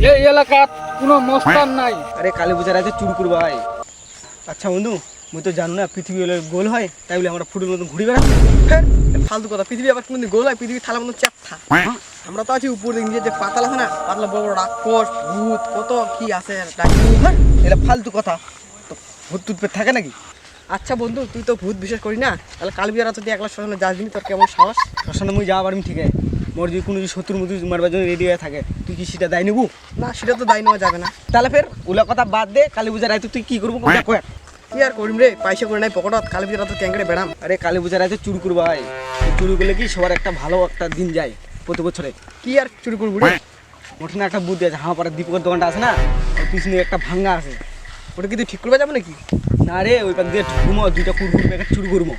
এই এলাকাত কোনো মস্তান নাই। আরে কালী পূজার আছে চুরি করবো ভাই। আচ্ছা বন্ধু, মুই তো জানো না পৃথিবী হলে গোল হয়, তাই বলে আমরা ফুটের মতন ঘুরি বেড়া। ফালতু কথা, পৃথিবী আবার কোনদিন গোল হয়? পৃথিবী থালার মতন চ্যাপ্টা। আমরা তো আছি উপর দিকে, নিজের যে পাতাল আছে না, পাতলা বড় বড় রাক্ষস ভূত কত কি আছে, এটা ফালতু কথা। তো ভূত টুত পেট থাকে নাকি? আচ্ছা বন্ধু, তুই তো ভূত বিশ্বাস করি না, তাহলে কালী পূজার যদি একলা শ্মশানে যাস দিনি, তোর কেমন সাহস? শ্মশানে মুই যাওয়া পারিম ঠিক আছে, মোর যদি কোনো শত্রুর মধ্যে মারবার জন্য রেডি হয়ে থাকে, তুই কি সেটা দায় নেবো? না, সেটা তো দায় নেওয়া যাবে না। তাহলে ফের ওলা কথা বাদ দে, কালী পূজার রাইতে তুই কি করবো কয়? কি আর করিম রে, পয়সা করে নাই পকেটত, কালী পূজার তো ক্যাঙ্গড়ে বেড়াম। আরে কালী পূজার রাইতে চুরি করবো ভাই। চুরি করলে কি সবার একটা ভালো একটা দিন যায় প্রতি বছরে। কি আর চুরি করবো রে? ওখানে একটা বুদ্ধি আছে, হাঁ পাড়ার দীপকের দোকানটা আছে না, ওর পিছনে একটা ভাঙ্গা আছে, ওটা কি তুই ঠিক করবে যাবে নাকি? না রে, ওই পাক দিয়ে ঢুকবো, দুইটা কুরকুর প্যাকেট চুরি করবো।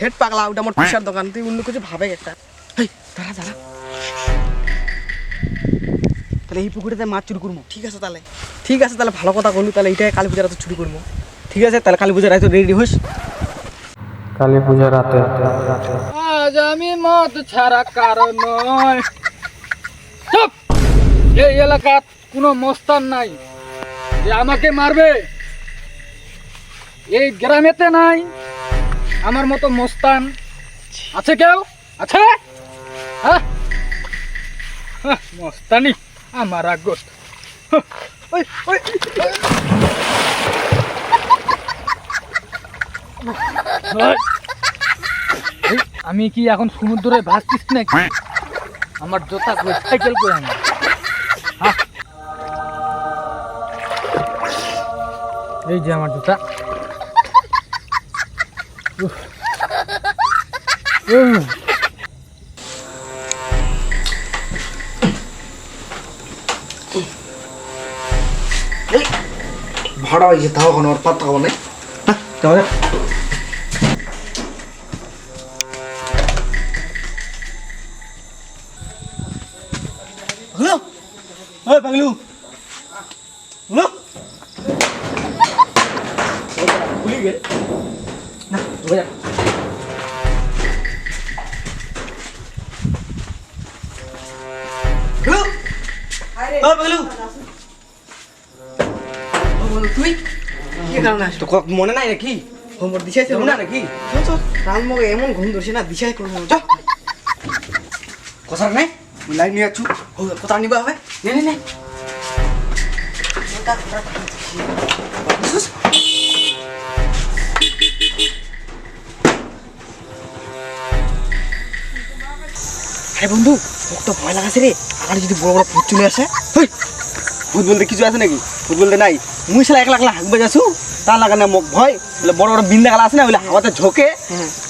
হেড পাগলা, ওটা আমার পিসার দোকান, তুই অন্য কিছু ভাবে একটা। হেই দাঁড়া দাঁড়া, তাহলে এই পুকুরেতে মাছ চুরি করবো। ঠিক আছে তাহলে ভালো কথা বললু, তাহলে এইটাই কালী পূজার রাতে চুরি করবো। ঠিক আছে, তাহলে কালী পূজার রাতে রেডি হোস। কালী পূজা রাতে আজ আমি মদ ছাড়া কারণ নয়। চুপ! এই এলাকাত কোনো মস্তান নাই যে আমাকে মারবে। এই গ্রামেতে নাই আমার মতো মস্তান। আছে কেউ? আছে? হ্যাঁ, মস্তানি আমার আগত। ওই ওই আমি কি এখন সমুদ্রে ভাসছিস নাকি? আমার জোতা করে সাইকেল করে আনি। এই যে আমার জুতা। ভাড়া হয়েছে তাও এখন ওর পাত্তা হবে না। তাহলে হ্যালো, ওই পাগলু, হ্যালো, ভুলি গে না যা। হ্যালো, ও পাগলু, তুই কি কারণে আসতো? মনে নাই নাকি? হোমওয়ার্ক দিছে না নাকি? রান মগে এমন ঘুম ধরছে না, দিশাই করবো। কথা নাই, লাইন নিয়ে আছু, কথা নিবা হবে। নে নে নে, আরে বন্ধু, তোর তো ভয় লাগাছে রে, আর যদি বড় বড় ভূত চলে আসে। ভূত বলতে কিছু আছে নাকি? ভূত বলতে নাই, মুই সালা একলা একলা হাঁকবে যাচ্ছু, তা লাগা না মোক ভয়। বলে বড় বড় বিন্দা গালা আছে না, ওইলে হাওয়াতে ঝোঁকে,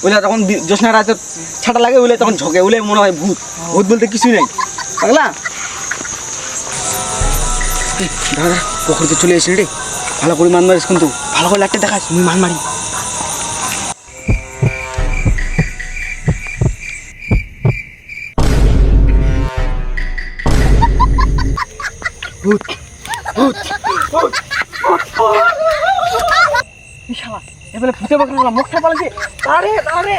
ওইলে তখন জ্যোৎস্না রাতে ছাটা লাগে, ওইলে তখন ঝোঁকে, ওইলে মনে হয় ভূত। ভূত বলতে কিছুই নাই, পাগলা। দাদা পুকুরিতে চলে এসে রে, ভালো করে মান মারিস কিন্তু, ভালো করে লাগতে দেখাস, মুই মান মারি। ভূত ভূত ভূত শালা, এবেলে ভূতে বাকলা মুখটা পালাছে। আরে আরে